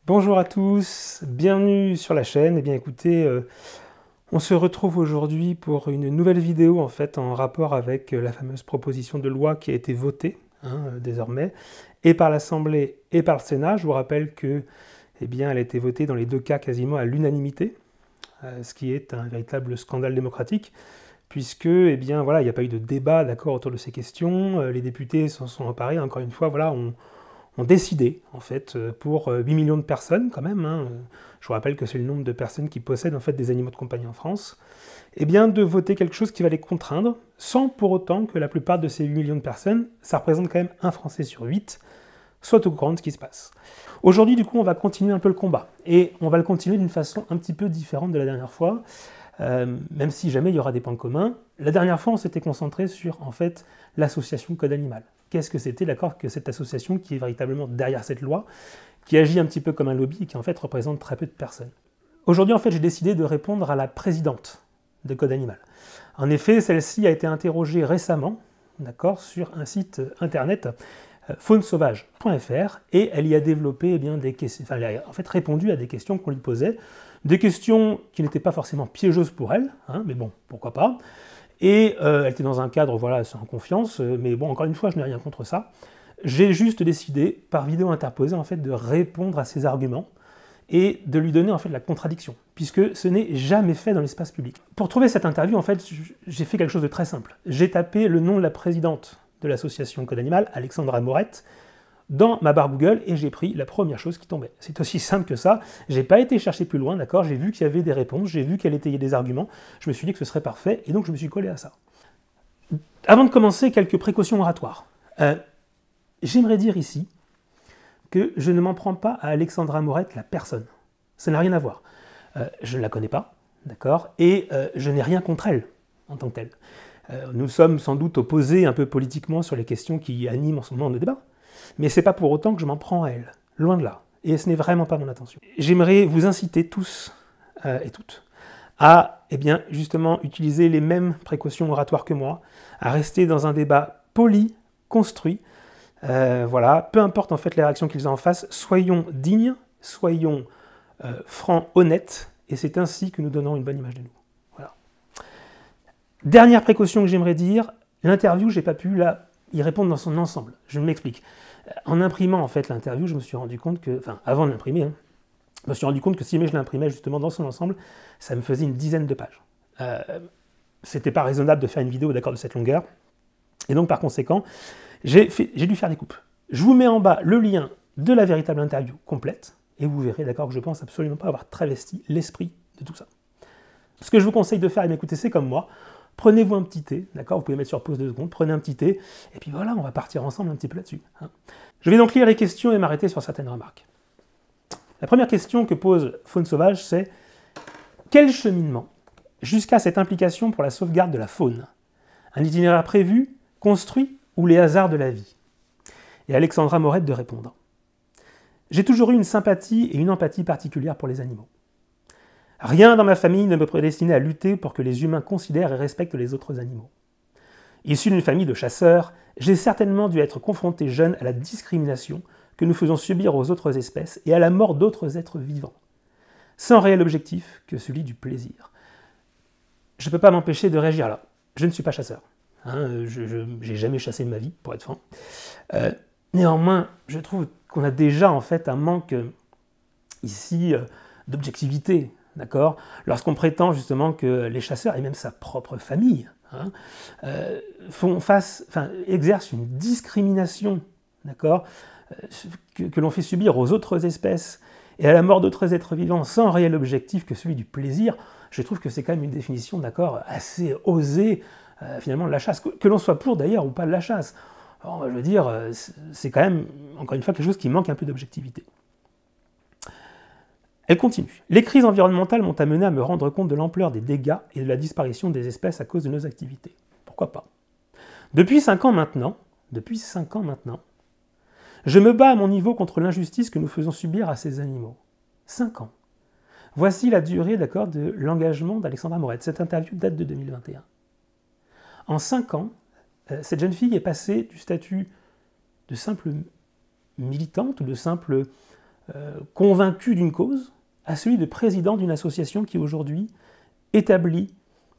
Bonjour à tous, bienvenue sur la chaîne. Eh bien écoutez, on se retrouve aujourd'hui pour une nouvelle vidéo en fait en rapport avec la fameuse proposition de loi qui a été votée désormais, et par l'Assemblée et par le Sénat. Je vous rappelle que elle a été votée dans les deux cas quasiment à l'unanimité, ce qui est un véritable scandale démocratique, puisque voilà, il n'y a pas eu de débat d'accord autour de ces questions. Les députés s'en sont emparés, encore une fois, voilà, ont décidé, en fait, pour 8 millions de personnes, quand même, je vous rappelle que c'est le nombre de personnes qui possèdent en fait des animaux de compagnie en France, de voter quelque chose qui va les contraindre, sans pour autant que la plupart de ces 8 millions de personnes, ça représente quand même un Français sur 8, soit au courant de ce qui se passe. Aujourd'hui, du coup, on va continuer un peu le combat, et on va le continuer d'une façon un petit peu différente de la dernière fois, même si jamais il y aura des points communs. La dernière fois, on s'était concentré sur, en fait, l'association Code Animal. Qu'est-ce que c'était, d'accord, que cette association qui est véritablement derrière cette loi, qui agit un petit peu comme un lobby et qui en fait représente très peu de personnes. Aujourd'hui, en fait, j'ai décidé de répondre à la présidente de Code Animal. En effet, celle-ci a été interrogée récemment, d'accord, sur un site internet, faunesauvage.fr, et elle y a développé des questions, enfin, elle a en fait répondu à des questions qu'on lui posait, des questions qui n'étaient pas forcément piégeuses pour elle, mais bon, pourquoi pas. Et elle était dans un cadre, voilà, sans confiance, mais bon, encore une fois, je n'ai rien contre ça. J'ai juste décidé, par vidéo interposée, en fait, de répondre à ses arguments et de lui donner en fait la contradiction, puisque ce n'est jamais fait dans l'espace public. Pour trouver cette interview, en fait, j'ai fait quelque chose de très simple. J'ai tapé le nom de la présidente de l'association Code Animal, Alexandra Morette, dans ma barre Google, et j'ai pris la première chose qui tombait. C'est aussi simple que ça. J'ai pas été chercher plus loin, d'accord. J'ai vu qu'il y avait des réponses, j'ai vu qu'elle étayait des arguments. Je me suis dit que ce serait parfait, et donc je me suis collé à ça. Avant de commencer, quelques précautions oratoires. J'aimerais dire ici que je ne m'en prends pas à Alexandra Morette, la personne. Ça n'a rien à voir. Je ne la connais pas, d'accord, et je n'ai rien contre elle, en tant que telle. Nous sommes sans doute opposés un peu politiquement sur les questions qui animent en ce moment le débat, mais c'est pas pour autant que je m'en prends à elle, loin de là, et ce n'est vraiment pas mon intention. J'aimerais vous inciter tous et toutes à justement utiliser les mêmes précautions oratoires que moi, à rester dans un débat poli, construit. Voilà, peu importe en fait les réactions qu'ils ont en face, soyons dignes, soyons francs, honnêtes, et c'est ainsi que nous donnons une bonne image de nous. Voilà. Dernière précaution que j'aimerais dire, l'interview, j'ai pas pu y répondre dans son ensemble. Je m'explique. En imprimant en fait l'interview, je me suis rendu compte que, enfin avant de l'imprimer, je me suis rendu compte que si je l'imprimais justement dans son ensemble, ça me faisait une dizaine de pages. C'était pas raisonnable de faire une vidéo d'accord de cette longueur, et donc par conséquent, j'ai dû faire des coupes. Je vous mets en bas le lien de la véritable interview complète, et vous verrez, d'accord, que je pense absolument pas avoir travesti l'esprit de tout ça. Ce que je vous conseille de faire, écoutez, c'est comme moi, prenez-vous un petit thé, d'accord, vous pouvez mettre sur pause 2 secondes, prenez un petit thé, et puis voilà, on va partir ensemble un petit peu là-dessus. Je vais donc lire les questions et m'arrêter sur certaines remarques. La première question que pose Faune Sauvage, c'est « Quel cheminement jusqu'à cette implication pour la sauvegarde de la faune? Un itinéraire prévu, construit ou les hasards de la vie ?» Et Alexandra Morette de répondre « J'ai toujours eu une sympathie et une empathie particulière pour les animaux. Rien dans ma famille ne me prédestinait à lutter pour que les humains considèrent et respectent les autres animaux. Issu d'une famille de chasseurs, j'ai certainement dû être confronté jeune à la discrimination que nous faisons subir aux autres espèces et à la mort d'autres êtres vivants, sans réel objectif que celui du plaisir. Je ne peux pas m'empêcher de réagir là. Je ne suis pas chasseur. Je n'ai jamais chassé de ma vie, pour être franc. Néanmoins, je trouve qu'on a déjà en fait un manque ici d'objectivité, d'accord, lorsqu'on prétend justement que les chasseurs, et même sa propre famille, exercent une discrimination, d'accord, que l'on fait subir aux autres espèces et à la mort d'autres êtres vivants sans réel objectif que celui du plaisir. Je trouve que c'est quand même une définition, d'accord, assez osée, finalement, de la chasse, que l'on soit pour d'ailleurs ou pas de la chasse. Alors, je veux dire, c'est quand même, encore une fois, quelque chose qui manque un peu d'objectivité. Elle continue. Les crises environnementales m'ont amené à me rendre compte de l'ampleur des dégâts et de la disparition des espèces à cause de nos activités. Pourquoi pas? Depuis 5 ans maintenant, je me bats à mon niveau contre l'injustice que nous faisons subir à ces animaux. 5 ans. Voici la durée, d'accord, de l'engagement d'Alexandra Morette. Cette interview date de 2021. En 5 ans, cette jeune fille est passée du statut de simple militante ou de simple convaincu d'une cause, à celui de président d'une association qui aujourd'hui établit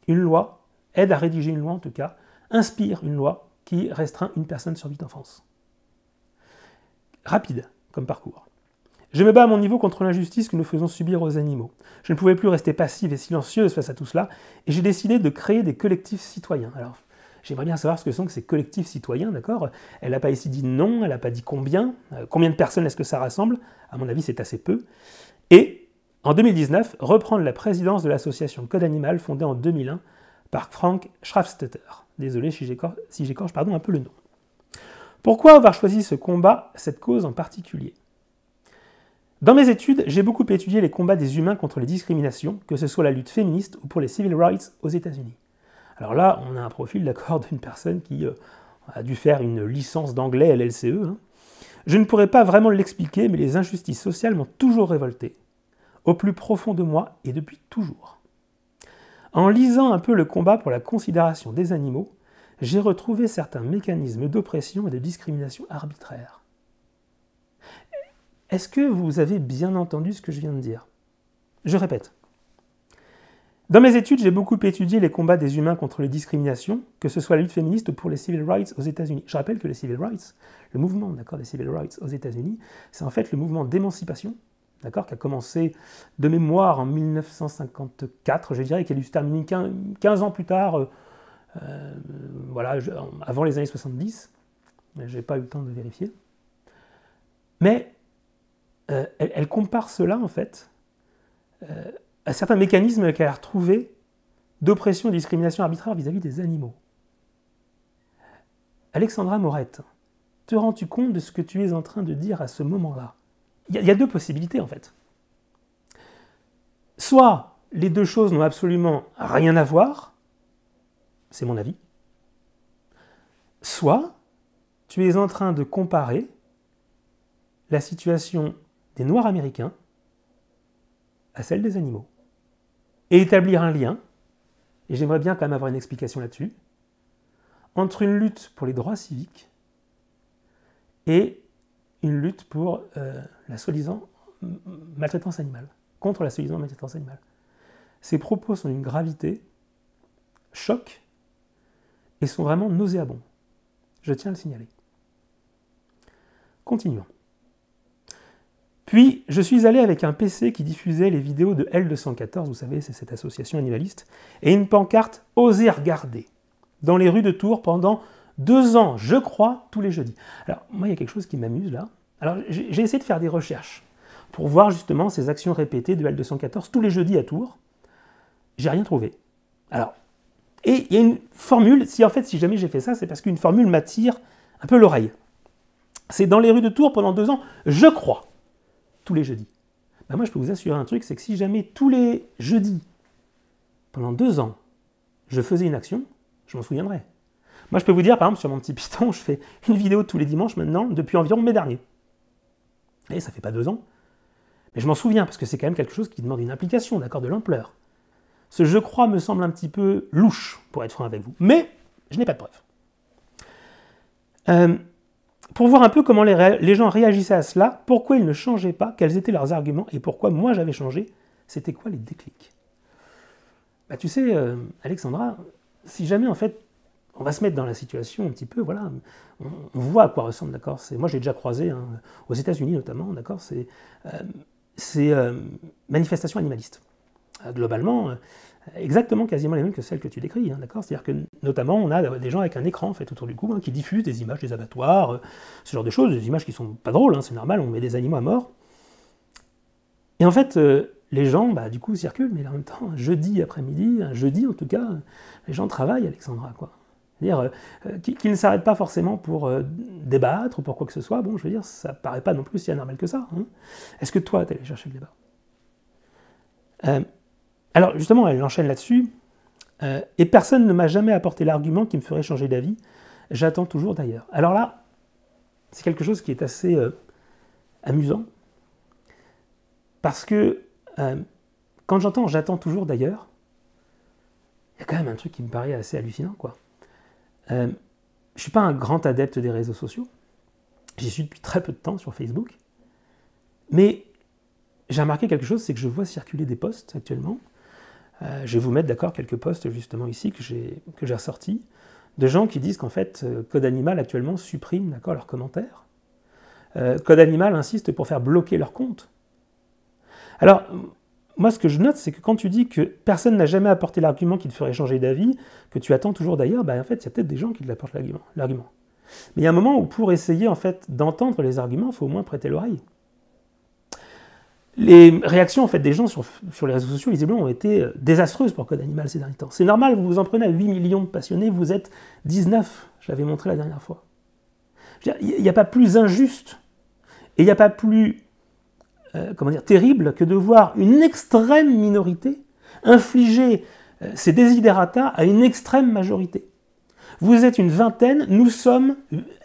une loi, aide à rédiger une loi en tout cas, inspire une loi qui restreint une personne sur 8 en France. Rapide comme parcours. Je me bats à mon niveau contre l'injustice que nous faisons subir aux animaux. Je ne pouvais plus rester passive et silencieuse face à tout cela, et j'ai décidé de créer des collectifs citoyens. Alors, j'aimerais bien savoir ce que sont ces collectifs citoyens, d'accord? Elle n'a pas ici dit non, elle n'a pas dit combien. Combien de personnes est-ce que ça rassemble? À mon avis, c'est assez peu. Et, en 2019, reprendre la présidence de l'association Code Animal, fondée en 2001 par Frank Schraffstetter. Désolé si j'écorche un peu le nom. Pourquoi avoir choisi ce combat, cette cause en particulier? Dans mes études, j'ai beaucoup étudié les combats des humains contre les discriminations, que ce soit la lutte féministe ou pour les civil rights aux États-Unis. Alors là, on a un profil d'accord d'une personne qui a dû faire une licence d'anglais LLCE. Hein. Je ne pourrais pas vraiment l'expliquer, mais les injustices sociales m'ont toujours révolté, au plus profond de moi et depuis toujours. En lisant un peu le combat pour la considération des animaux, j'ai retrouvé certains mécanismes d'oppression et de discrimination arbitraires. Est-ce que vous avez bien entendu ce que je viens de dire? Je répète. Dans mes études, j'ai beaucoup étudié les combats des humains contre les discriminations, que ce soit la lutte féministe ou pour les civil rights aux États-Unis. Je rappelle que les civil rights, le mouvement des civil rights aux États-Unis, c'est en fait le mouvement d'émancipation, qui a commencé de mémoire en 1954, je dirais, et qui a dû se terminer 15 ans plus tard, avant les années 70. Mais je n'ai pas eu le temps de vérifier. Mais elle compare cela, en fait, à certains mécanismes qu'elle a retrouvés d'oppression et de discrimination arbitraire vis-à-vis des animaux. Alexandra Morette, te rends-tu compte de ce que tu es en train de dire à ce moment-là? Il y a deux possibilités, en fait. Soit les deux choses n'ont absolument rien à voir, c'est mon avis, soit tu es en train de comparer la situation des Noirs américains à celle des animaux. Et établir un lien, et j'aimerais bien quand même avoir une explication là-dessus, entre une lutte pour les droits civiques et une lutte pour la soi-disant maltraitance animale, contre la soi-disant maltraitance animale. Ces propos sont d'une gravité, choc, et sont vraiment nauséabonds. Je tiens à le signaler. Continuons. Puis, je suis allé avec un PC qui diffusait les vidéos de L214, vous savez, c'est cette association animaliste, et une pancarte « Osez regarder » dans les rues de Tours pendant 2 ans, je crois, tous les jeudis. Alors, moi, il y a quelque chose qui m'amuse là. Alors, j'ai essayé de faire des recherches pour voir justement ces actions répétées de L214 tous les jeudis à Tours. J'ai rien trouvé. Alors, et il y a une formule, si jamais j'ai fait ça, c'est parce qu'une formule m'attire un peu l'oreille. C'est dans les rues de Tours pendant 2 ans, je crois. Tous les jeudis. Ben moi, je peux vous assurer un truc, c'est que si jamais tous les jeudis, pendant 2 ans, je faisais une action, je m'en souviendrai. Moi, je peux vous dire, par exemple, sur mon petit Python, je fais une vidéo tous les dimanches maintenant, depuis environ mai dernier. Et ça fait pas 2 ans. Mais je m'en souviens, parce que c'est quand même quelque chose qui demande une implication, d'accord, de l'ampleur. Ce je crois me semble un petit peu louche, pour être franc avec vous. Mais je n'ai pas de preuves. Pour voir un peu comment les gens réagissaient à cela, pourquoi ils ne changeaient pas, quels étaient leurs arguments, et pourquoi moi j'avais changé, c'était quoi les déclics? Bah, tu sais, Alexandra, si jamais en fait, on va se mettre dans la situation un petit peu, voilà, on voit à quoi ressemble, d'accord? Moi j'ai déjà croisé, hein, aux États-Unis notamment, d'accord, c'est manifestations animalistes. Globalement, exactement quasiment les mêmes que celles que tu décris, hein, d'accord? C'est-à-dire que notamment on a des gens avec un écran en fait autour du cou, hein, qui diffusent des images des abattoirs, ce genre de choses, des images qui sont pas drôles, hein, c'est normal, on met des animaux à mort. Et en fait, les gens, bah, du coup, circulent, mais en même temps, jeudi après-midi, jeudi en tout cas, les gens travaillent, Alexandra, quoi. C'est-à-dire qu'ils ne s'arrêtent pas forcément pour débattre ou pour quoi que ce soit, bon, je veux dire, ça paraît pas non plus si anormal que ça. Hein. Est-ce que toi, tu es allé chercher le débat? Alors, justement, elle enchaîne là-dessus, et personne ne m'a jamais apporté l'argument qui me ferait changer d'avis, j'attends toujours d'ailleurs. Alors là, c'est quelque chose qui est assez amusant, parce que quand j'entends « j'attends toujours d'ailleurs », il y a quand même un truc qui me paraît assez hallucinant, quoi. Je ne suis pas un grand adepte des réseaux sociaux, j'y suis depuis très peu de temps sur Facebook, Mais j'ai remarqué quelque chose, c'est que je vois circuler des posts actuellement. Je vais vous mettre d'accord quelques posts justement ici que j'ai ressortis, de gens qui disent qu'en fait, Code Animal actuellement supprime leurs commentaires. Code Animal insiste pour faire bloquer leur compte. Alors, moi ce que je note, c'est que quand tu dis que personne n'a jamais apporté l'argument qui te ferait changer d'avis, que tu attends toujours d'ailleurs, en fait, il y a peut-être des gens qui te l'apportent l'argument. Mais il y a un moment où pour essayer en fait d'entendre les arguments, il faut au moins prêter l'oreille. Les réactions en fait, des gens sur les réseaux sociaux, visiblement, ont été désastreuses pour Code Animal ces derniers temps. C'est normal, vous vous en prenez à 8 millions de passionnés, vous êtes 19, je l'avais montré la dernière fois. Il n'y a pas plus injuste, et il n'y a pas plus terrible que de voir une extrême minorité infliger ses desiderata à une extrême majorité. Vous êtes une vingtaine, nous sommes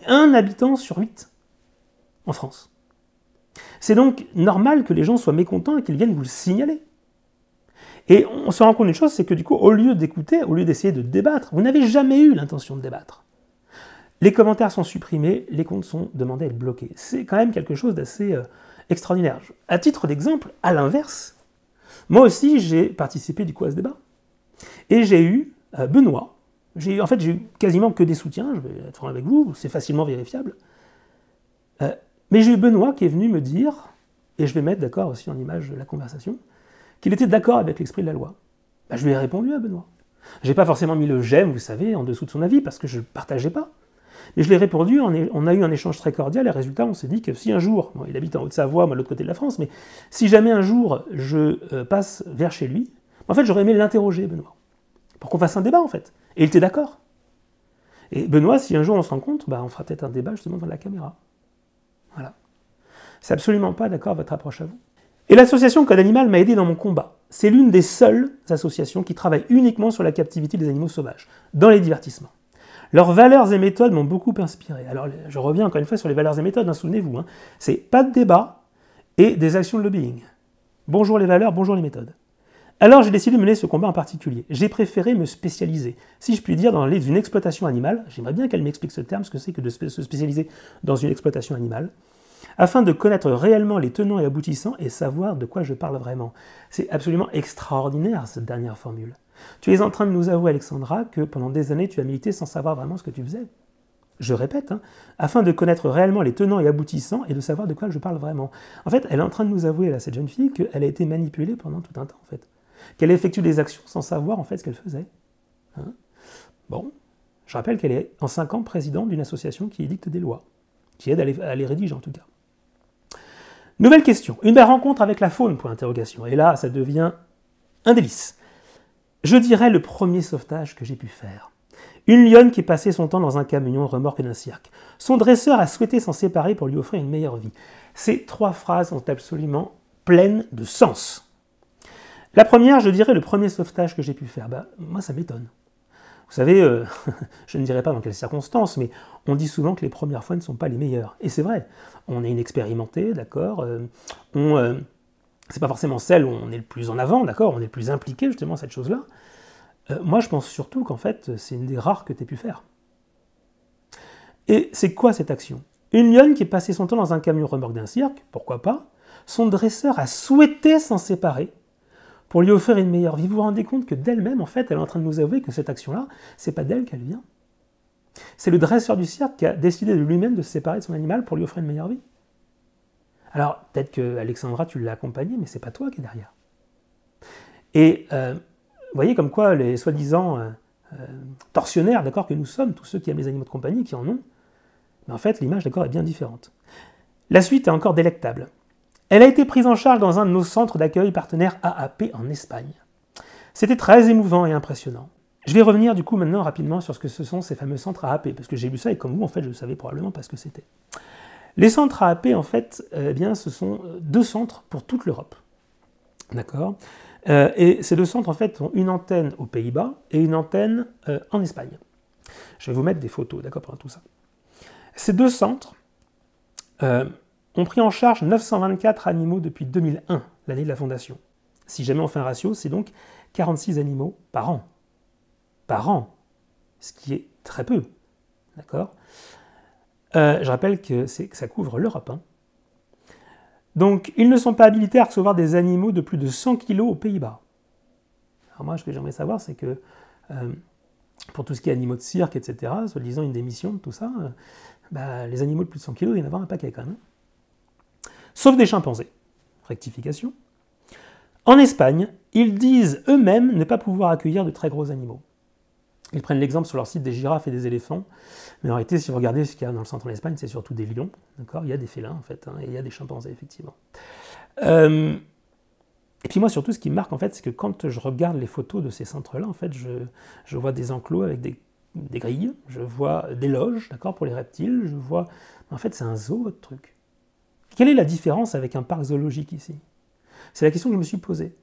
1 habitant sur 8 en France. C'est donc normal que les gens soient mécontents et qu'ils viennent vous le signaler. Et on se rend compte d'une chose, c'est que du coup, au lieu d'écouter, au lieu d'essayer de débattre, vous n'avez jamais eu l'intention de débattre. Les commentaires sont supprimés, les comptes sont demandés à être bloqués. C'est quand même quelque chose d'assez extraordinaire. À titre d'exemple, à l'inverse, moi aussi j'ai participé du coup à ce débat. Et j'ai eu Benoît. J'ai eu quasiment que des soutiens, je vais être franc avec vous, c'est facilement vérifiable. Mais j'ai eu Benoît qui est venu me dire, et je vais mettre d'accord aussi en image la conversation, qu'il était d'accord avec l'esprit de la loi. Je lui ai répondu à Benoît. J'ai pas forcément mis le j'aime, vous savez, en dessous de son avis, parce que je ne partageais pas. Mais je l'ai répondu, on a eu un échange très cordial, et résultat, on s'est dit que si un jour, il habite en Haute-Savoie, moi, à l'autre côté de la France, mais si jamais un jour je passe vers chez lui, en fait, j'aurais aimé l'interroger, Benoît, pour qu'on fasse un débat, en fait. Et il était d'accord. Et Benoît, si un jour on se rencontre, on fera peut-être un débat justement devant la caméra. Voilà. C'est absolument pas d'accord votre approche à vous. Et l'association Code Animal m'a aidé dans mon combat. C'est l'une des seules associations qui travaille uniquement sur la captivité des animaux sauvages, dans les divertissements. Leurs valeurs et méthodes m'ont beaucoup inspiré. Alors, je reviens encore une fois sur les valeurs et méthodes, souvenez-vous. C'est pas de débat et des actions de lobbying. Bonjour les valeurs, bonjour les méthodes. Alors j'ai décidé de mener ce combat en particulier. J'ai préféré me spécialiser, si je puis dire, dans une exploitation animale. J'aimerais bien qu'elle m'explique ce terme, ce que c'est que de se spécialiser dans une exploitation animale, afin de connaître réellement les tenants et aboutissants et savoir de quoi je parle vraiment. C'est absolument extraordinaire, cette dernière formule. Tu es en train de nous avouer, Alexandra, que pendant des années, tu as milité sans savoir vraiment ce que tu faisais. Je répète, afin de connaître réellement les tenants et aboutissants et de savoir de quoi je parle vraiment. En fait, elle est en train de nous avouer, là, cette jeune fille, qu'elle a été manipulée pendant tout un temps, en fait. Qu'elle effectue des actions sans savoir, en fait, ce qu'elle faisait. Bon, je rappelle qu'elle est, en 5 ans, présidente d'une association qui édicte des lois, qui aide à les rédiger, en tout cas. Nouvelle question. Une belle rencontre avec la faune, pour l'interrogation. Et là, ça devient un délice. Je dirais le premier sauvetage que j'ai pu faire. Une lionne qui passait son temps dans un camion remorque d'un cirque. Son dresseur a souhaité s'en séparer pour lui offrir une meilleure vie. Ces 3 phrases sont absolument pleines de sens. La première, je dirais le premier sauvetage que j'ai pu faire. Moi, ça m'étonne. Vous savez, je ne dirais pas dans quelles circonstances, mais on dit souvent que les premières fois ne sont pas les meilleures. Et c'est vrai. On est inexpérimenté, d'accord. C'est pas forcément celle où on est le plus en avant, d'accord. On est le plus impliqué justement à cette chose-là. Moi, je pense surtout qu'en fait, c'est une des rares que tu aies pu faire. Et c'est quoi cette action? Une lionne qui passait son temps dans un camion remorque d'un cirque, pourquoi pas. Son dresseur a souhaité s'en séparer pour lui offrir une meilleure vie. Vous vous rendez compte que d'elle-même, en fait, elle est en train de nous avouer que cette action-là, c'est pas d'elle qu'elle vient. C'est le dresseur du cirque qui a décidé de lui-même de se séparer de son animal pour lui offrir une meilleure vie. Alors, peut-être que Alexandra, tu l'as accompagnée, mais c'est pas toi qui es derrière. Et vous voyez comme quoi les soi-disant tortionnaires, d'accord, que nous sommes, tous ceux qui aiment les animaux de compagnie, qui en ont, mais en fait, l'image, d'accord, est bien différente. La suite est encore délectable. Elle a été prise en charge dans un de nos centres d'accueil partenaires AAP en Espagne. C'était très émouvant et impressionnant. Je vais revenir du coup maintenant rapidement sur ce que ce sont ces fameux centres AAP, parce que j'ai lu ça et comme vous, en fait, je savais probablement pas ce que c'était. Les centres AAP, en fait, ce sont 2 centres pour toute l'Europe. D'accord. Et ces 2 centres, en fait, ont une antenne aux Pays-Bas et une antenne en Espagne. Je vais vous mettre des photos, d'accord, pendant tout ça. Ces 2 centres ont pris en charge 924 animaux depuis 2001, l'année de la fondation. Si jamais on fait un ratio, c'est donc 46 animaux par an. Par an, ce qui est très peu. D'accord. Je rappelle que ça couvre l'Europe. Donc, ils ne sont pas habilités à recevoir des animaux de plus de 100 kg aux Pays-Bas. Alors moi, ce que j'aimerais savoir, c'est que pour tout ce qui est animaux de cirque, etc., soi-disant une démission, tout ça, les animaux de plus de 100 kg, il y en a un paquet quand même. Sauf des chimpanzés. Rectification. En Espagne, ils disent eux-mêmes ne pas pouvoir accueillir de très gros animaux. Ils prennent l'exemple sur leur site des girafes et des éléphants, mais en réalité, si vous regardez ce qu'il y a dans le centre de l'Espagne, c'est surtout des lions, d'accord ? Il y a des félins, en fait, et il y a des chimpanzés, effectivement. Et puis moi, surtout, ce qui me marque, en fait, c'est que quand je regarde les photos de ces centres-là, en fait, je vois des enclos avec des grilles, je vois des loges, d'accord, pour les reptiles, je vois... En fait, c'est un zoo, votre truc. Quelle est la différence avec un parc zoologique ici ? C'est la question que je me suis posée.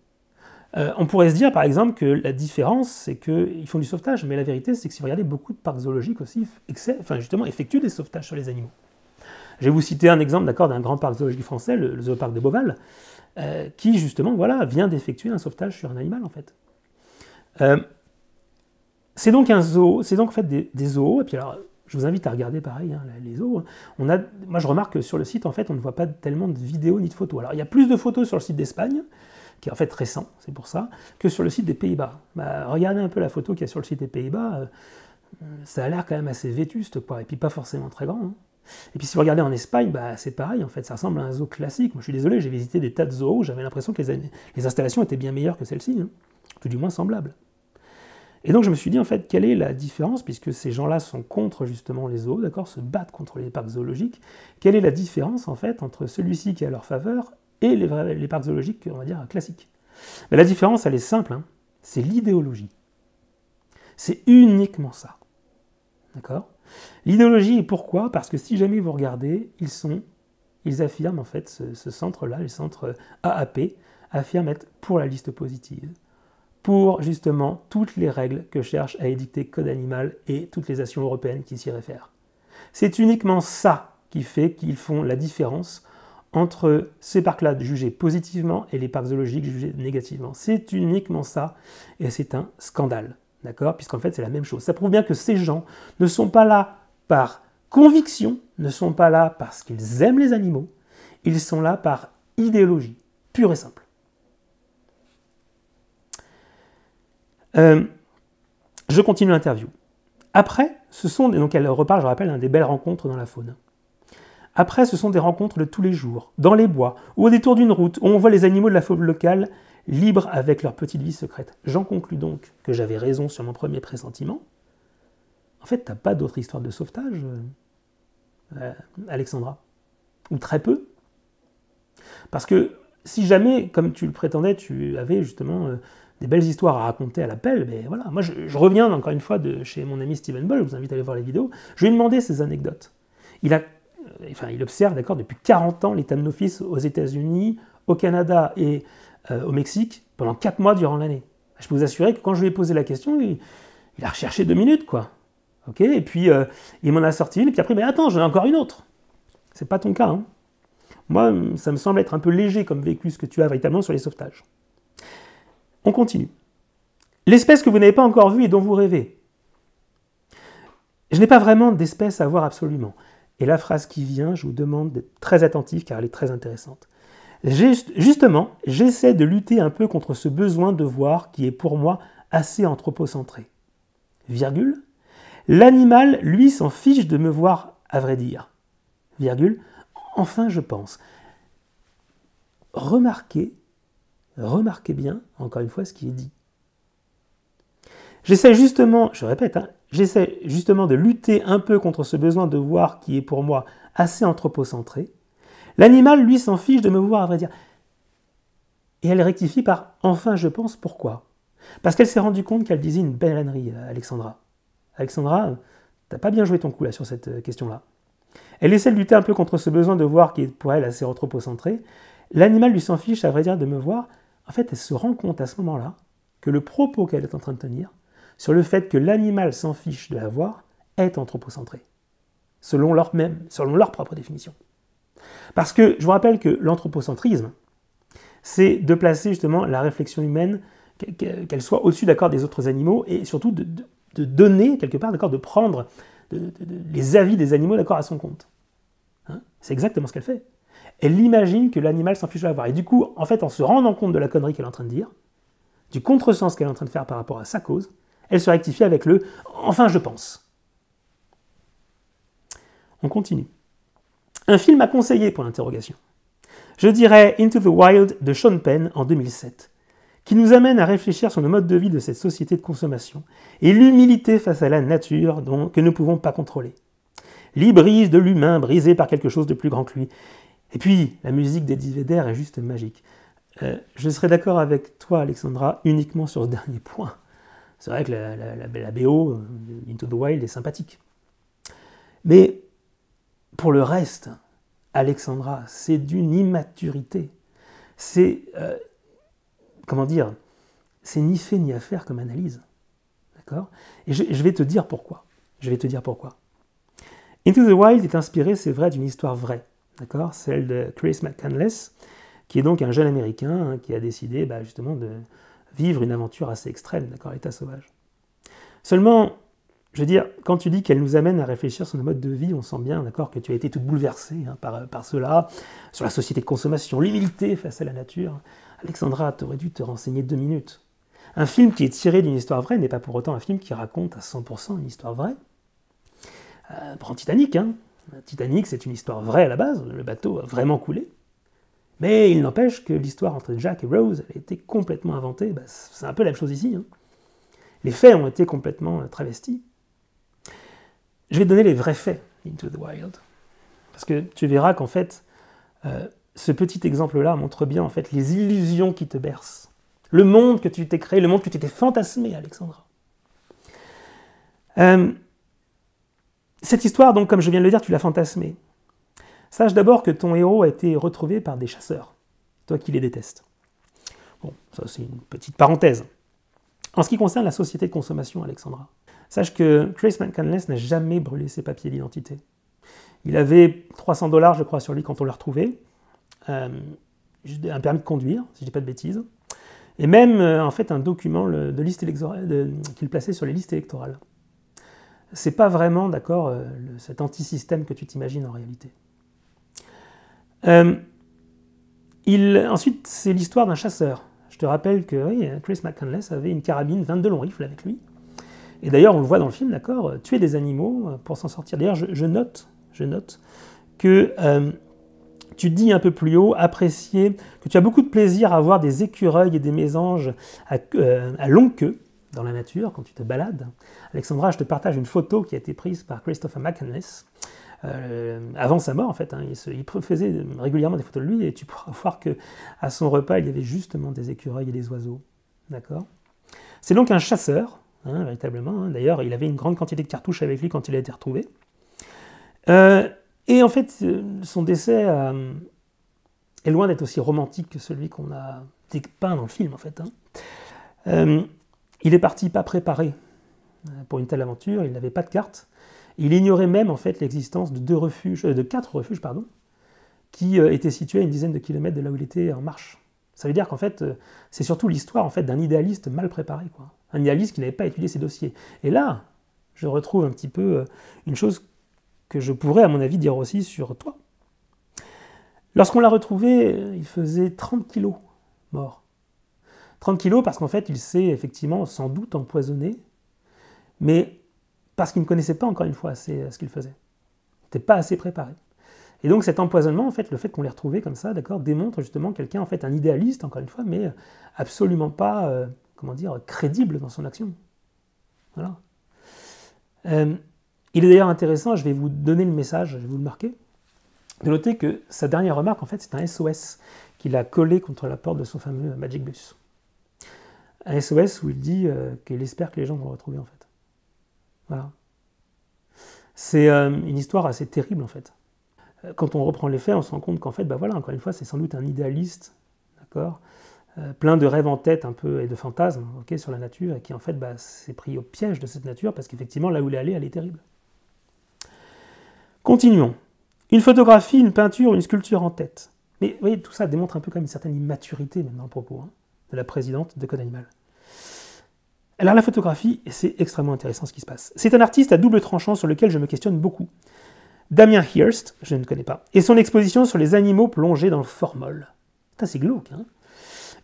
On pourrait se dire, par exemple, que la différence, c'est qu'ils font du sauvetage, mais la vérité, c'est que si vous regardez, beaucoup de parcs zoologiques aussi, justement, effectuent des sauvetages sur les animaux. Je vais vous citer un exemple, d'accord, d'un grand parc zoologique français, le zooparc de Beauval, qui, justement, voilà, vient d'effectuer un sauvetage sur un animal, en fait. C'est donc un zoo, c'est donc en fait des zoos, et puis alors, je vous invite à regarder pareil, hein, les zoos. Moi, je remarque que sur le site, en fait, on ne voit pas tellement de vidéos ni de photos. Alors, il y a plus de photos sur le site d'Espagne, qui est en fait récent, c'est pour ça, que sur le site des Pays-Bas. Regardez un peu la photo qu'il y a sur le site des Pays-Bas, ça a l'air quand même assez vétuste, quoi, et puis pas forcément très grand. Hein. Et puis si vous regardez en Espagne, c'est pareil, en fait, ça ressemble à un zoo classique. Moi, je suis désolé, j'ai visité des tas de zoos, j'avais l'impression que les installations étaient bien meilleures que celles-ci, hein, tout du moins semblables. Et donc je me suis dit, en fait, quelle est la différence, puisque ces gens-là sont contre justement les zoos, d'accord, se battent contre les parcs zoologiques, quelle est la différence, en fait, entre celui-ci qui est à leur faveur et les parcs zoologiques, on va dire, classiques. Mais la différence, elle est simple, hein, c'est l'idéologie. C'est uniquement ça. D'accord ? L'idéologie, et pourquoi ? Parce que si jamais vous regardez, ils affirment, en fait, ce centre-là, le centre AAP, affirme être pour la liste positive, pour justement toutes les règles que cherche à édicter Code Animal et toutes les actions européennes qui s'y réfèrent. C'est uniquement ça qui fait qu'ils font la différence entre ces parcs-là jugés positivement et les parcs zoologiques jugés négativement. C'est uniquement ça, et c'est un scandale, d'accord ? Puisqu'en fait, c'est la même chose. Ça prouve bien que ces gens ne sont pas là par conviction, ne sont pas là parce qu'ils aiment les animaux, ils sont là par idéologie, pure et simple. Je continue l'interview. Après, donc elle reparle, je rappelle, des belles rencontres dans la faune. Après, ce sont des rencontres de tous les jours, dans les bois, ou au détour d'une route, où on voit les animaux de la faune locale libres avec leur petite vie secrète. J'en conclus donc que j'avais raison sur mon premier pressentiment. En fait, t'as pas d'autre histoire de sauvetage, Alexandra. Ou très peu. Parce que si jamais, comme tu le prétendais, tu avais justement des belles histoires à raconter à l'appel, mais voilà, moi je reviens encore une fois de chez mon ami Steven Ball, je vous invite à aller voir les vidéos, je lui ai demandé ces anecdotes. Il observe, d'accord, depuis 40 ans les Thamnophis aux États-Unis, au Canada et au Mexique, pendant 4 mois durant l'année. Je peux vous assurer que quand je lui ai posé la question, il a recherché 2 minutes, quoi. Ok, et puis il m'en a sorti une, et puis après, mais attends, j'en ai encore une autre. C'est pas ton cas, hein. Moi, ça me semble être un peu léger comme vécu ce que tu as véritablement sur les sauvetages. On continue. L'espèce que vous n'avez pas encore vue et dont vous rêvez. Je n'ai pas vraiment d'espèce à voir absolument. Et la phrase qui vient, je vous demande d'être très attentif car elle est très intéressante. Justement, j'essaie de lutter un peu contre ce besoin de voir qui est pour moi assez anthropocentré. Virgule. L'animal, lui, s'en fiche de me voir, à vrai dire. Virgule. Enfin, je pense. Remarquez bien, encore une fois, ce qui est dit. J'essaie justement, je répète, j'essaie justement de lutter un peu contre ce besoin de voir qui est pour moi assez anthropocentré. L'animal, lui, s'en fiche de me voir, à vrai dire. Et elle rectifie par « enfin, je pense ». Pourquoi ? Parce qu'elle s'est rendue compte qu'elle disait une belle ânerie, Alexandra. Alexandra, t'as pas bien joué ton coup là sur cette question-là. Elle essaie de lutter un peu contre ce besoin de voir qui est pour elle assez anthropocentré. L'animal lui s'en fiche, à vrai dire, de me voir. En fait, elle se rend compte à ce moment-là que le propos qu'elle est en train de tenir sur le fait que l'animal s'en fiche de la voir est anthropocentré, selon leur propre définition. Parce que je vous rappelle que l'anthropocentrisme, c'est de placer justement la réflexion humaine, qu'elle soit au-dessus d'accord des autres animaux, et surtout de donner quelque part, d'accord, de prendre les avis des animaux d'accord à son compte. Hein, c'est exactement ce qu'elle fait. Elle imagine que l'animal s'en fiche de la voir. Et du coup, en fait, en se rendant compte de la connerie qu'elle est en train de dire, du contresens qu'elle est en train de faire par rapport à sa cause, elle se rectifie avec le « enfin je pense ». On continue. Un film à conseiller pour l'interrogation. Je dirais Into the Wild de Sean Penn en 2007, qui nous amène à réfléchir sur le mode de vie de cette société de consommation et l'humilité face à la nature que nous ne pouvons pas contrôler. L'hybris de l'humain brisé par quelque chose de plus grand que lui. Et puis, la musique d'Eddie Vedder est juste magique. Je serais d'accord avec toi, Alexandra, uniquement sur ce dernier point. C'est vrai que la BO, Into the Wild, est sympathique. Mais pour le reste, Alexandra, c'est d'une immaturité. C'est, comment dire, c'est ni fait ni à faire comme analyse. D'accord ? Et je vais te dire pourquoi. Into the Wild est inspiré, c'est vrai, d'une histoire vraie. D'accord ? Celle de Chris McCandless, qui est donc un jeune Américain qui a décidé justement de vivre une aventure assez extrême, d'accord, à l'état sauvage. Seulement, je veux dire, quand tu dis qu'elle nous amène à réfléchir sur nos modes de vie, on sent bien, d'accord, que tu as été toute bouleversée par cela, sur la société de consommation, l'humilité face à la nature. Alexandra, tu aurais dû te renseigner 2 minutes. Un film qui est tiré d'une histoire vraie n'est pas pour autant un film qui raconte à 100% une histoire vraie. Prends Titanic, hein. Titanic, c'est une histoire vraie à la base, le bateau a vraiment coulé. Mais il n'empêche que l'histoire entre Jack et Rose elle a été complètement inventée. C'est un peu la même chose ici. Hein. Les faits ont été complètement travestis. Je vais te donner les vrais faits, Into the Wild. Parce que tu verras qu'en fait, ce petit exemple-là montre bien en fait les illusions qui te bercent. Le monde que tu t'es créé, le monde que tu t'es fantasmé, Alexandra. Cette histoire, donc, comme je viens de le dire, tu l'as fantasmée. Sache d'abord que ton héros a été retrouvé par des chasseurs, toi qui les détestes. Bon, ça c'est une petite parenthèse. En ce qui concerne la société de consommation, Alexandra, sache que Chris McCandless n'a jamais brûlé ses papiers d'identité. Il avait 300 $, je crois, sur lui quand on l'a retrouvé, un permis de conduire, si je dis pas de bêtises, et même en fait un document de liste qu'il plaçait sur les listes électorales. C'est pas vraiment, d'accord, cet anti-système que tu t'imagines en réalité. Ensuite, c'est l'histoire d'un chasseur. Je te rappelle que oui, Chris McCandless avait une carabine 22 longs rifles avec lui. Et d'ailleurs, on le voit dans le film, d'accord, tuer des animaux pour s'en sortir. D'ailleurs, je note que tu dis un peu plus haut, apprécier, que tu as beaucoup de plaisir à voir des écureuils et des mésanges à longue queue dans la nature, quand tu te balades. Alexandra, je te partage une photo qui a été prise par Christopher McCandless, avant sa mort en fait, il faisait régulièrement des photos de lui et tu pourras voir qu'à son repas il y avait justement des écureuils et des oiseaux. D'accord ? C'est donc un chasseur, véritablement. D'ailleurs, il avait une grande quantité de cartouches avec lui quand il a été retrouvé. Et en fait, son décès est loin d'être aussi romantique que celui qu'on a dépeint dans le film en fait. Il est parti pas préparé pour une telle aventure, il n'avait pas de carte. Il ignorait même en fait l'existence de 4 refuges, qui étaient situés à une dizaine de kilomètres de là où il était en marche. Ça veut dire qu'en fait, c'est surtout l'histoire en fait, d'un idéaliste mal préparé, quoi. Un idéaliste qui n'avait pas étudié ses dossiers. Et là, je retrouve un petit peu une chose que je pourrais, à mon avis, dire aussi sur toi. Lorsqu'on l'a retrouvé, il faisait 30 kilos mort. 30 kilos parce qu'en fait, il s'est effectivement sans doute empoisonné, mais parce qu'il ne connaissait pas encore une fois assez ce qu'il faisait. Il n'était pas assez préparé. Et donc cet empoisonnement, en fait, le fait qu'on l'ait retrouvé comme ça, d'accord, démontre justement quelqu'un, en fait, un idéaliste, encore une fois, mais absolument pas, crédible dans son action. Voilà. Il est d'ailleurs intéressant, je vais vous donner le message, je vais vous le marquer, de noter que sa dernière remarque, en fait, c'est un SOS qu'il a collé contre la porte de son fameux Magic Bus. Un SOS où il dit qu'il espère que les gens vont le retrouver, en fait. Voilà. C'est une histoire assez terrible, en fait. Quand on reprend les faits, on se rend compte qu'en fait, encore une fois, c'est sans doute un idéaliste, d'accord, plein de rêves en tête un peu et de fantasmes, sur la nature, et qui en fait s'est pris au piège de cette nature, parce qu'effectivement, là où il est allé, elle est terrible. Continuons. Une photographie, une peinture, une sculpture en tête. Mais vous voyez, tout ça démontre un peu comme une certaine immaturité, même dans le propos, de la présidente de Code Animal. Alors la photographie, c'est extrêmement intéressant ce qui se passe. C'est un artiste à double tranchant sur lequel je me questionne beaucoup. Damien Hirst, je ne connais pas, et son exposition sur les animaux plongés dans le formol. Putain, c'est glauque, hein.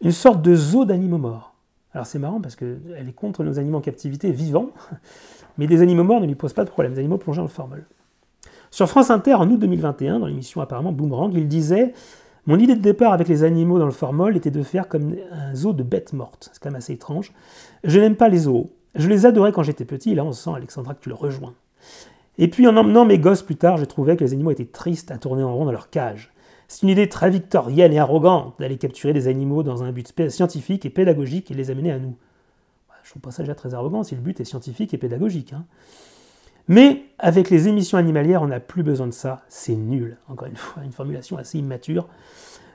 Une sorte de zoo d'animaux morts. Alors c'est marrant parce qu'elle est contre nos animaux en captivité vivants, mais des animaux morts ne lui posent pas de problème, des animaux plongés dans le formol. Sur France Inter, en août 2021, dans l'émission apparemment Boomerang, il disait « Mon idée de départ avec les animaux dans le formol était de faire comme un zoo de bêtes mortes. » C'est quand même assez étrange. Je n'aime pas les zoos. Je les adorais quand j'étais petit, et là on sent, Alexandra, que tu le rejoins. Et puis en emmenant mes gosses plus tard, je trouvais que les animaux étaient tristes à tourner en rond dans leur cage. C'est une idée très victorienne et arrogante d'aller capturer des animaux dans un but scientifique et pédagogique et les amener à nous. Je trouve pas ça déjà très arrogant si le but est scientifique et pédagogique. Hein. Mais avec les émissions animalières, on n'a plus besoin de ça, c'est nul. Encore une fois, une formulation assez immature.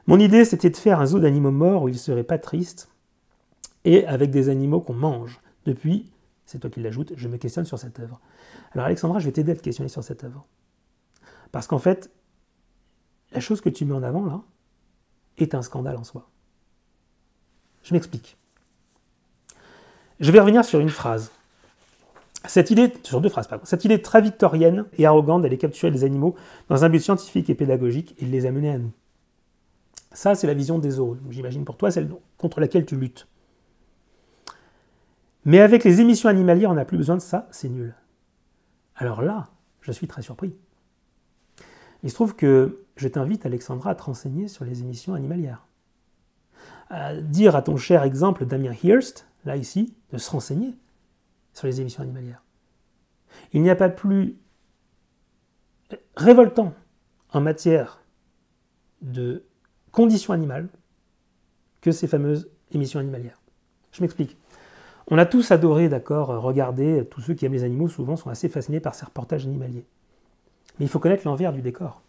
Mon idée, c'était de faire un zoo d'animaux morts où ils ne seraient pas tristes et avec des animaux qu'on mange. Depuis, c'est toi qui l'ajoutes, je me questionne sur cette œuvre. Alors Alexandra, je vais t'aider à te questionner sur cette œuvre. Parce qu'en fait, la chose que tu mets en avant, là, est un scandale en soi. Je m'explique. Je vais revenir sur une phrase. Sur deux phrases, pardon. Cette idée très victorienne et arrogante d'aller capturer des animaux dans un but scientifique et pédagogique et de les amener à nous. Ça, c'est la vision des zoos. J'imagine pour toi, celle contre laquelle tu luttes. Mais avec les émissions animalières, on n'a plus besoin de ça, c'est nul. Alors là, je suis très surpris. Il se trouve que je t'invite, Alexandra, à te renseigner sur les émissions animalières. À dire à ton cher exemple Damien Hirst, là ici, de se renseigner sur les émissions animalières. Il n'y a pas plus révoltant en matière de conditions animales que ces fameuses émissions animalières. Je m'explique. On a tous adoré, d'accord, regarder, tous ceux qui aiment les animaux souvent sont assez fascinés par ces reportages animaliers. Mais il faut connaître l'envers du décor.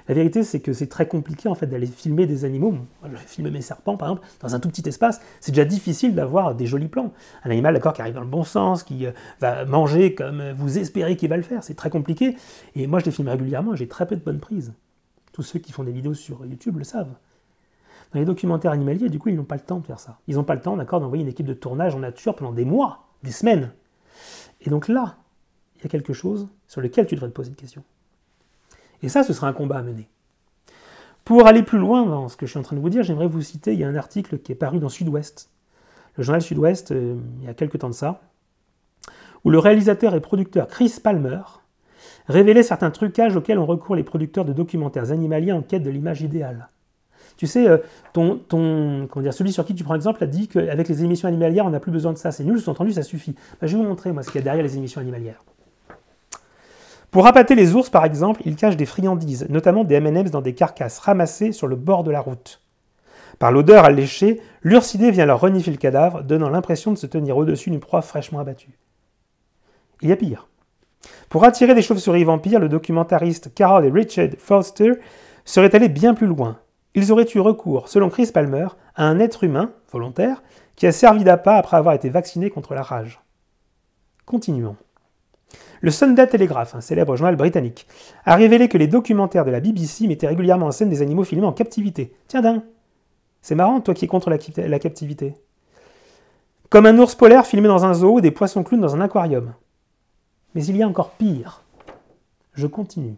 La vérité, c'est que c'est très compliqué en fait d'aller filmer des animaux. Moi, je filme mes serpents, par exemple, dans un tout petit espace. C'est déjà difficile d'avoir des jolis plans. Un animal, d'accord, qui arrive dans le bon sens, qui va manger comme vous espérez qu'il va le faire. C'est très compliqué. Et moi, je les filme régulièrement. J'ai très peu de bonnes prises. Tous ceux qui font des vidéos sur YouTube le savent. Dans les documentaires animaliers, du coup, ils n'ont pas le temps de faire ça. Ils n'ont pas le temps, d'accord, d'envoyer une équipe de tournage en nature pendant des mois, des semaines. Et donc là, il y a quelque chose sur lequel tu devrais te poser une question. Et ça, ce sera un combat à mener. Pour aller plus loin dans ce que je suis en train de vous dire, j'aimerais vous citer, il y a un article qui est paru dans Sud-Ouest, le journal Sud-Ouest, il y a quelques temps de ça, où le réalisateur et producteur Chris Palmer révélait certains trucages auxquels ont recours les producteurs de documentaires animaliers en quête de l'image idéale. Tu sais, celui sur qui tu prends exemple a dit qu'avec les émissions animalières, on n'a plus besoin de ça, c'est nul, sous-entendu, ça suffit. Ben, je vais vous montrer, moi, ce qu'il y a derrière les émissions animalières. Pour appâter les ours, par exemple, ils cachent des friandises, notamment des M&M's dans des carcasses ramassées sur le bord de la route. Par l'odeur alléchée, l'ursidé vient leur renifler le cadavre, donnant l'impression de se tenir au-dessus d'une proie fraîchement abattue. Il y a pire. Pour attirer des chauves-souris vampires, le documentariste Carol et Richard Foster seraient allés bien plus loin. Ils auraient eu recours, selon Chris Palmer, à un être humain, volontaire, qui a servi d'appât après avoir été vacciné contre la rage. Continuons. Le Sunday Telegraph, un célèbre journal britannique, a révélé que les documentaires de la BBC mettaient régulièrement en scène des animaux filmés en captivité. Tiens dingue. C'est marrant, toi qui es contre la captivité. Comme un ours polaire filmé dans un zoo ou des poissons clowns dans un aquarium. Mais il y a encore pire. Je continue.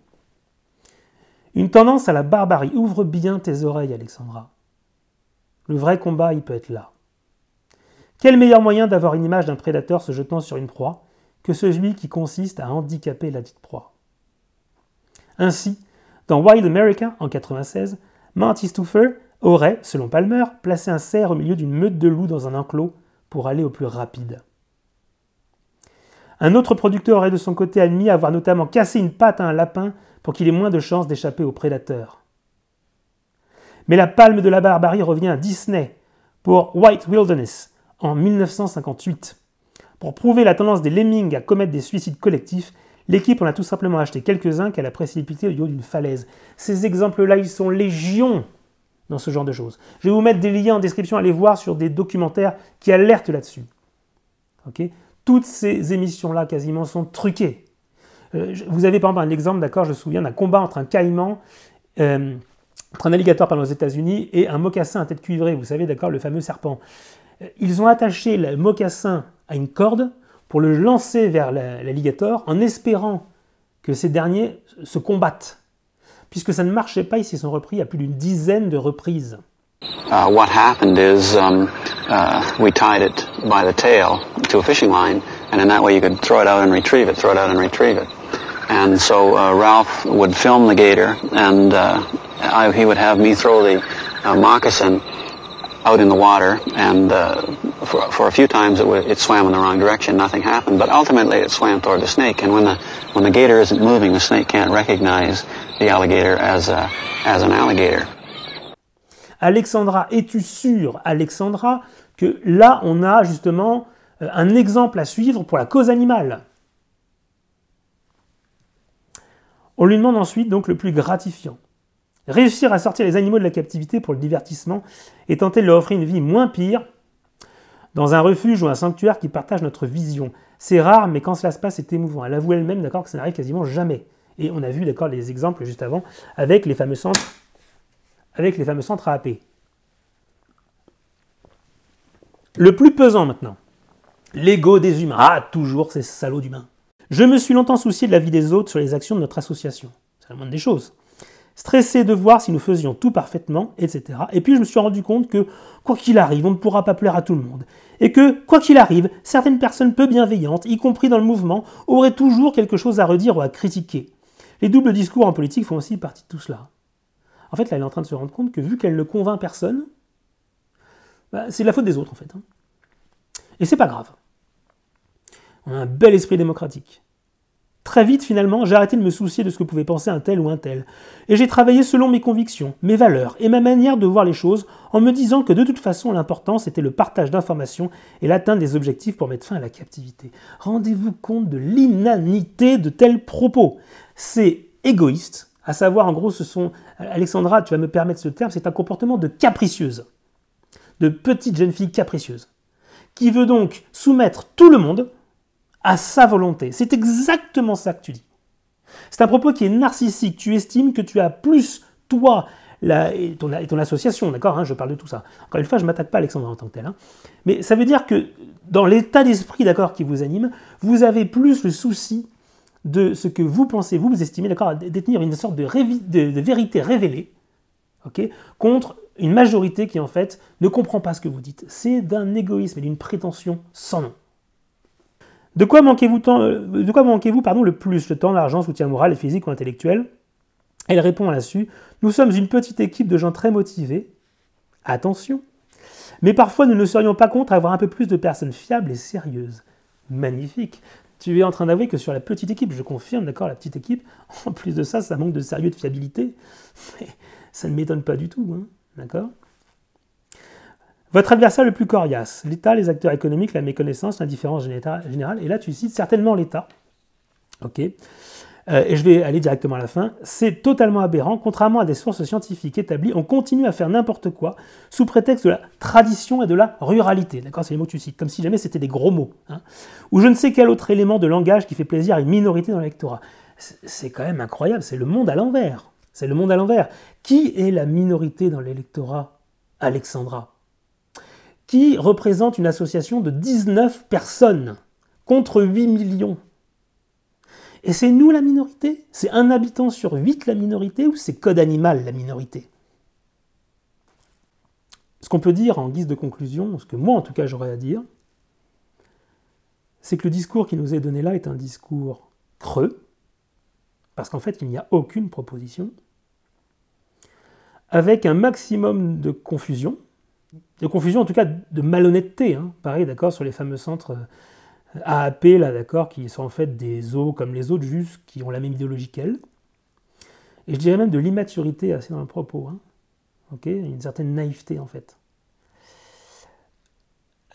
Une tendance à la barbarie. Ouvre bien tes oreilles, Alexandra. Le vrai combat, il peut être là. Quel meilleur moyen d'avoir une image d'un prédateur se jetant sur une proie que celui qui consiste à handicaper la dite proie. Ainsi, dans Wild America, en 1996, Marty Stouffer aurait, selon Palmer, placé un cerf au milieu d'une meute de loups dans un enclos pour aller au plus rapide. Un autre producteur aurait de son côté admis avoir notamment cassé une patte à un lapin pour qu'il ait moins de chances d'échapper aux prédateurs. Mais la palme de la barbarie revient à Disney pour White Wilderness en 1958. Pour prouver la tendance des lemmings à commettre des suicides collectifs, l'équipe en a tout simplement acheté quelques-uns qu'elle a précipités au haut d'une falaise. Ces exemples-là, ils sont légion dans ce genre de choses. Je vais vous mettre des liens en description à aller voir sur des documentaires qui alertent là-dessus. Okay, toutes ces émissions-là, quasiment, sont truquées. Vous avez par exemple un exemple, d'accord, je me souviens d'un combat entre un caïman, entre un alligator aux États-Unis et un mocassin à tête cuivrée, vous savez, d'accord, le fameux serpent. Ils ont attaché le mocassin à une corde pour le lancer vers l'alligator en espérant que ces derniers se combattent, puisque ça ne marchait pas, ils s'y sont repris à plus d'une dizaine de reprises. What happened is we tied it by the tail to a fishing line, and in that way you could throw it out and retrieve it, throw it out and retrieve it. And so Ralph would film the gator, and he would have me throw the moccasin out in the water, and for a few times it swam in the wrong direction, nothing happened, but ultimately it swam toward the snake, and when the gator isn't moving, the snake can't recognize the alligator as an alligator. Alexandra, es-tu sûre, Alexandra, que là on a justement un exemple à suivre pour la cause animale? On lui demande ensuite donc le plus gratifiant. Réussir à sortir les animaux de la captivité pour le divertissement et tenter de leur offrir une vie moins pire dans un refuge ou un sanctuaire qui partage notre vision. C'est rare, mais quand cela se passe, c'est émouvant. Elle avoue elle-même, d'accord, que ça n'arrive quasiment jamais. Et on a vu, d'accord, les exemples juste avant avec les fameux centres AAP. Le plus pesant maintenant, l'ego des humains. Ah, toujours ces salauds d'humains. Je me suis longtemps soucié de la vie des autres sur les actions de notre association. C'est la moindre des choses. Stressé de voir si nous faisions tout parfaitement, etc. Et puis je me suis rendu compte que, quoi qu'il arrive, on ne pourra pas plaire à tout le monde. Et que, quoi qu'il arrive, certaines personnes peu bienveillantes, y compris dans le mouvement, auraient toujours quelque chose à redire ou à critiquer. Les doubles discours en politique font aussi partie de tout cela. En fait, là, elle est en train de se rendre compte que, vu qu'elle ne convainc personne, c'est de la faute des autres, en fait. Et c'est pas grave. On a un bel esprit démocratique. Très vite, finalement, j'ai arrêté de me soucier de ce que pouvait penser un tel ou un tel. Et j'ai travaillé selon mes convictions, mes valeurs et ma manière de voir les choses, en me disant que de toute façon, l'important, c'était le partage d'informations et l'atteinte des objectifs pour mettre fin à la captivité. Rendez-vous compte de l'inanité de tels propos. C'est égoïste, à savoir, en gros, ce sont... Alexandra, tu vas me permettre ce terme, c'est un comportement de capricieuse, de petite jeune fille capricieuse, qui veut donc soumettre tout le monde à sa volonté. C'est exactement ça que tu dis. C'est un propos qui est narcissique. Tu estimes que tu as plus, toi, et ton association, d'accord, je parle de tout ça. Encore une fois, je ne m'attaque pas à Alexandra en tant que tel. Mais ça veut dire que dans l'état d'esprit, d'accord, qui vous anime, vous avez plus le souci de ce que vous pensez, vous estimez, d'accord, à détenir une sorte de vérité révélée, ok, contre une majorité qui, en fait, ne comprend pas ce que vous dites. C'est d'un égoïsme et d'une prétention sans nom. De quoi manquez-vous le plus? Le temps, l'argent, soutien moral et physique ou intellectuel? Elle répond là-dessus. Nous sommes une petite équipe de gens très motivés. Attention. Mais parfois, nous ne serions pas contre avoir un peu plus de personnes fiables et sérieuses. Magnifique. Tu es en train d'avouer que sur la petite équipe, je confirme, d'accord, la petite équipe, en plus de ça, ça manque de sérieux, de fiabilité. Mais ça ne m'étonne pas du tout, d'accord? Votre adversaire le plus coriace, l'État, les acteurs économiques, la méconnaissance, l'indifférence générale, et là tu cites certainement l'État. Ok. Et je vais aller directement à la fin. C'est totalement aberrant, contrairement à des sources scientifiques établies, on continue à faire n'importe quoi sous prétexte de la tradition et de la ruralité. D'accord, c'est les mots que tu cites, comme si jamais c'était des gros mots. Ou je ne sais quel autre élément de langage qui fait plaisir à une minorité dans l'électorat. C'est quand même incroyable, c'est le monde à l'envers. C'est le monde à l'envers. Qui est la minorité dans l'électorat, Alexandra? Qui représente une association de 19 personnes contre 8 millions. Et c'est nous la minorité? C'est un habitant sur 8 la minorité ou c'est code animal la minorité? Ce qu'on peut dire en guise de conclusion, ce que moi en tout cas j'aurais à dire, c'est que le discours qui nous est donné là est un discours creux, parce qu'en fait il n'y a aucune proposition, avec un maximum de confusion en tout cas de malhonnêteté, pareil, d'accord, sur les fameux centres AAP, là, d'accord, qui sont en fait des zoos comme les autres, juste qui ont la même idéologie qu'elle. Et je dirais même de l'immaturité assez dans le propos, ok, une certaine naïveté en fait.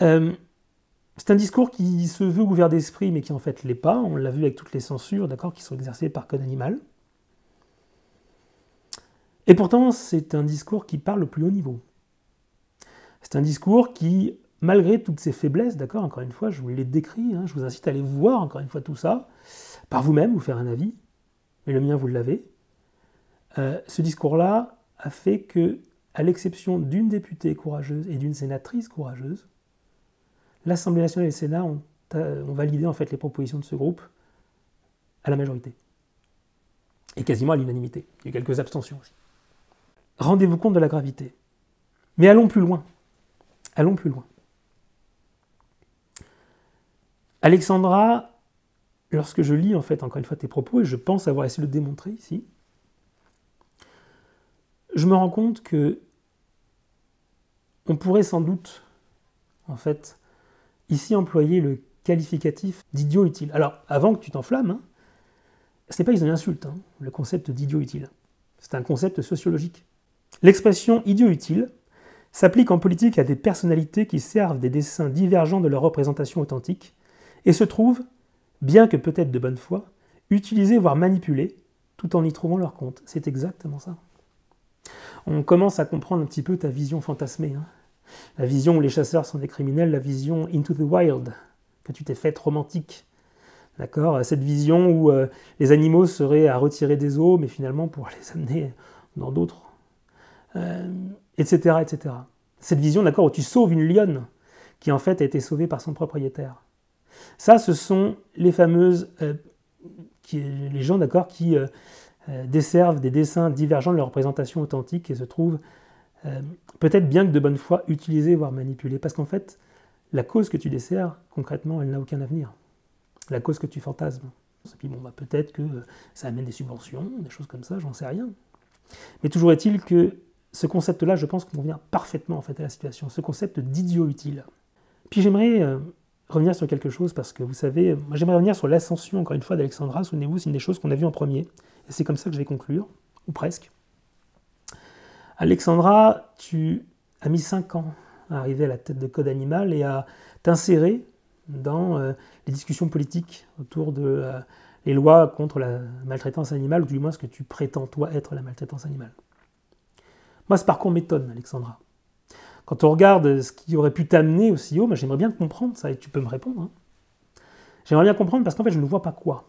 C'est un discours qui se veut ouvert d'esprit, mais qui en fait l'est pas. On l'a vu avec toutes les censures, d'accord, qui sont exercées par Code Animal. Et pourtant, c'est un discours qui parle au plus haut niveau. C'est un discours qui, malgré toutes ses faiblesses, d'accord, encore une fois, je vous l'ai décrit, je vous incite à aller voir, encore une fois, tout ça, par vous-même, vous faire un avis, mais le mien, vous l'avez. Ce discours-là a fait que, à l'exception d'une députée courageuse et d'une sénatrice courageuse, l'Assemblée nationale et le Sénat ont validé, en fait, les propositions de ce groupe à la majorité. et quasiment à l'unanimité. Il y a eu quelques abstentions aussi. Rendez-vous compte de la gravité. Mais allons plus loin. Allons plus loin. Alexandra, lorsque je lis en fait encore une fois tes propos, et je pense avoir essayé de le démontrer ici, je me rends compte que on pourrait sans doute, en fait, ici employer le qualificatif d'idiot utile. Alors, avant que tu t'enflammes, hein, ce n'est pas une insulte, hein, le concept d'idiot utile. C'est un concept sociologique. L'expression idiot utile s'applique en politique à des personnalités qui servent des desseins divergents de leur représentation authentique et se trouvent, bien que peut-être de bonne foi, utilisés voire manipulés, tout en y trouvant leur compte. C'est exactement ça. On commence à comprendre un petit peu ta vision fantasmée. Hein. La vision où les chasseurs sont des criminels, la vision Into the Wild, que tu t'es faite romantique. D'accord ? Cette vision où les animaux seraient à retirer des eaux, mais finalement pour les amener dans d'autres. Etc., etc. Cette vision, d'accord, où tu sauves une lionne qui en fait a été sauvée par son propriétaire. Ça, ce sont les fameuses... les gens, d'accord, qui desservent des dessins divergents de leur représentation authentique et se trouvent peut-être bien que de bonne foi utilisés, voire manipulés. Parce qu'en fait, la cause que tu desserres, concrètement, elle n'a aucun avenir. La cause que tu fantasmes. Et puis bon, bah, peut-être que ça amène des subventions, des choses comme ça, j'en sais rien. Mais toujours est-il que ce concept-là, je pense, convient parfaitement en fait, à la situation, ce concept d'idiot utile. Puis j'aimerais revenir sur quelque chose, parce que vous savez, moi j'aimerais revenir sur l'ascension, encore une fois, d'Alexandra. Souvenez-vous, c'est une des choses qu'on a vues en premier, et c'est comme ça que je vais conclure, ou presque. Alexandra, tu as mis 5 ans à arriver à la tête de Code Animal et à t'insérer dans les discussions politiques autour de les lois contre la maltraitance animale, ou du moins ce que tu prétends, toi, être la maltraitance animale. Moi, ce parcours m'étonne, Alexandra. Quand on regarde ce qui aurait pu t'amener aussi haut, moi, j'aimerais bien comprendre ça, et tu peux me répondre. Hein. J'aimerais bien comprendre parce qu'en fait, je ne vois pas quoi.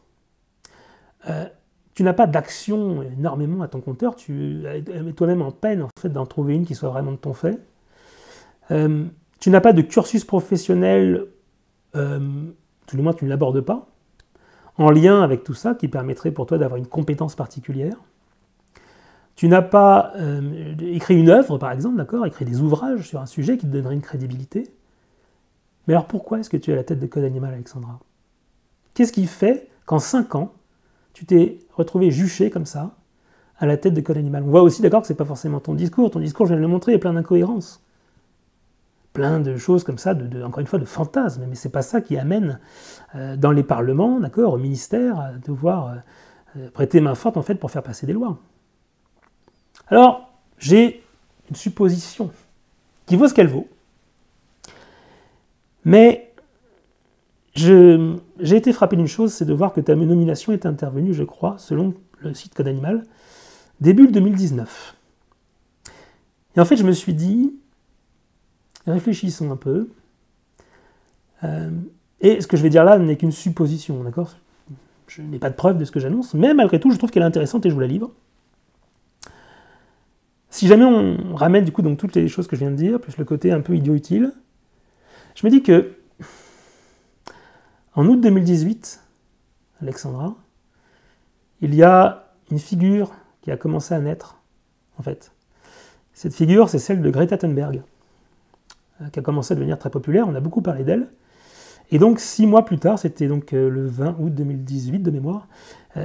Tu n'as pas d'action énormément à ton compteur, tu es toi-même en peine en fait, d'en trouver une qui soit vraiment de ton fait. Tu n'as pas de cursus professionnel, tout du moins tu ne l'abordes pas, en lien avec tout ça, qui permettrait pour toi d'avoir une compétence particulière. Tu n'as pas écrit une œuvre, par exemple, d'accord, écrit des ouvrages sur un sujet qui te donnerait une crédibilité. Mais alors pourquoi est-ce que tu es à la tête de Code Animal, Alexandra ? Qu'est-ce qui fait qu'en 5 ans, tu t'es retrouvé juché comme ça, à la tête de Code Animal ? On voit aussi, d'accord, que ce n'est pas forcément ton discours, je viens de le montrer, il y a plein d'incohérences. Plein de choses comme ça, encore une fois, de fantasmes, mais ce n'est pas ça qui amène dans les parlements, d'accord, au ministère, à devoir prêter main forte, en fait, pour faire passer des lois. Alors, j'ai une supposition qui vaut ce qu'elle vaut, mais j'ai été frappé d'une chose, c'est de voir que ta nomination est intervenue, je crois, selon le site Code Animal, début 2019. Et en fait, je me suis dit, réfléchissons un peu, et ce que je vais dire là n'est qu'une supposition, d'accord ? Je n'ai pas de preuve de ce que j'annonce, mais malgré tout, je trouve qu'elle est intéressante et je vous la livre. Si jamais on ramène du coup donc toutes les choses que je viens de dire, plus le côté un peu idiot utile, je me dis que en août 2018, Alexandra, il y a une figure qui a commencé à naître, en fait. Cette figure, c'est celle de Greta Thunberg, qui a commencé à devenir très populaire, on a beaucoup parlé d'elle. Et donc 6 mois plus tard, c'était donc le 20 août 2018 de mémoire,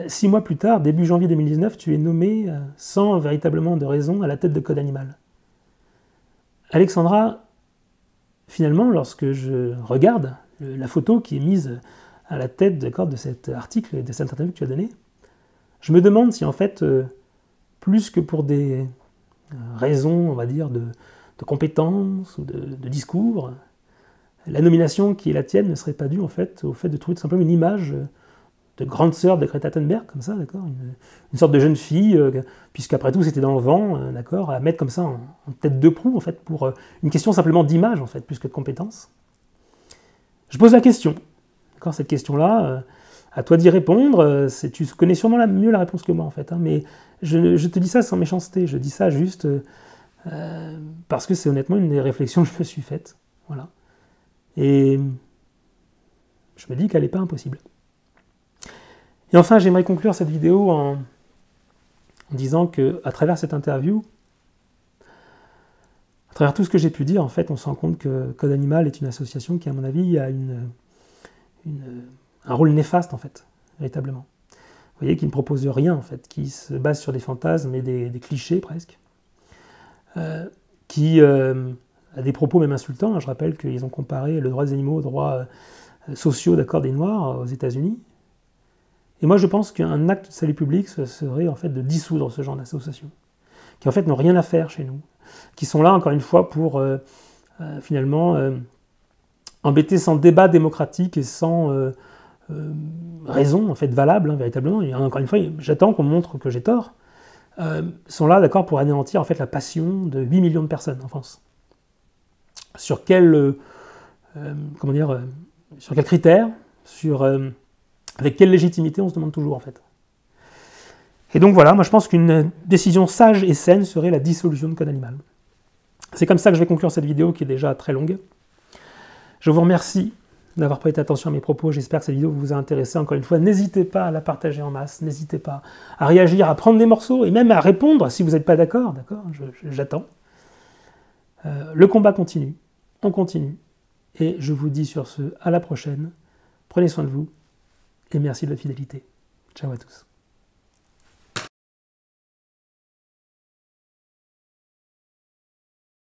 6 mois plus tard, début janvier 2019, tu es nommé sans véritablement de raison à la tête de Code Animal. Alexandra, finalement, lorsque je regarde la photo qui est mise à la tête de cet article, de cette interview que tu as donnée, je me demande si en fait, plus que pour des raisons, on va dire, de compétences ou de discours, la nomination qui est la tienne ne serait pas due en fait au fait de trouver tout simplement une image de grande sœur de Greta Thunberg, comme ça, d'accord, une sorte de jeune fille, puisqu'après tout c'était dans le vent, d'accord, à mettre comme ça en tête de proue en fait pour une question simplement d'image en fait, plus que de compétence. Je pose la question, d'accord, cette question-là, à toi d'y répondre. Tu connais sûrement mieux la réponse que moi en fait, hein, mais je te dis ça sans méchanceté, je dis ça juste parce que c'est honnêtement une des réflexions que je me suis faite, voilà. Et je me dis qu'elle n'est pas impossible. Et enfin, j'aimerais conclure cette vidéo en en disant qu'à travers cette interview, à travers tout ce que j'ai pu dire, en fait, on se rend compte que Code Animal est une association qui, à mon avis, a un rôle néfaste, en fait, véritablement. Vous voyez, qui ne propose rien, en fait, qui se base sur des fantasmes et des clichés, presque, qui a des propos même insultants. Je rappelle qu'ils ont comparé le droit des animaux aux droits sociaux, d'accord, des Noirs aux États-Unis. Et moi, je pense qu'un acte de salut public, ce serait, en fait, de dissoudre ce genre d'associations, qui, en fait, n'ont rien à faire chez nous, qui sont là, encore une fois, pour, finalement, embêter sans débat démocratique et sans raison, en fait, valable, hein, véritablement. Et encore une fois, j'attends qu'on me montre que j'ai tort. Sont là, d'accord, pour anéantir, en fait, la passion de 8 millions de personnes en France. Sur quel, sur quels critères, avec quelle légitimité, on se demande toujours, en fait. Et donc voilà, moi je pense qu'une décision sage et saine serait la dissolution de Code Animal. C'est comme ça que je vais conclure cette vidéo qui est déjà très longue. Je vous remercie d'avoir prêté attention à mes propos, j'espère que cette vidéo vous a intéressé. Encore une fois, n'hésitez pas à la partager en masse, n'hésitez pas à réagir, à prendre des morceaux, et même à répondre si vous n'êtes pas d'accord, j'attends. Le combat continue, on continue, et je vous dis sur ce, à la prochaine, prenez soin de vous, et merci de votre fidélité. Ciao à tous.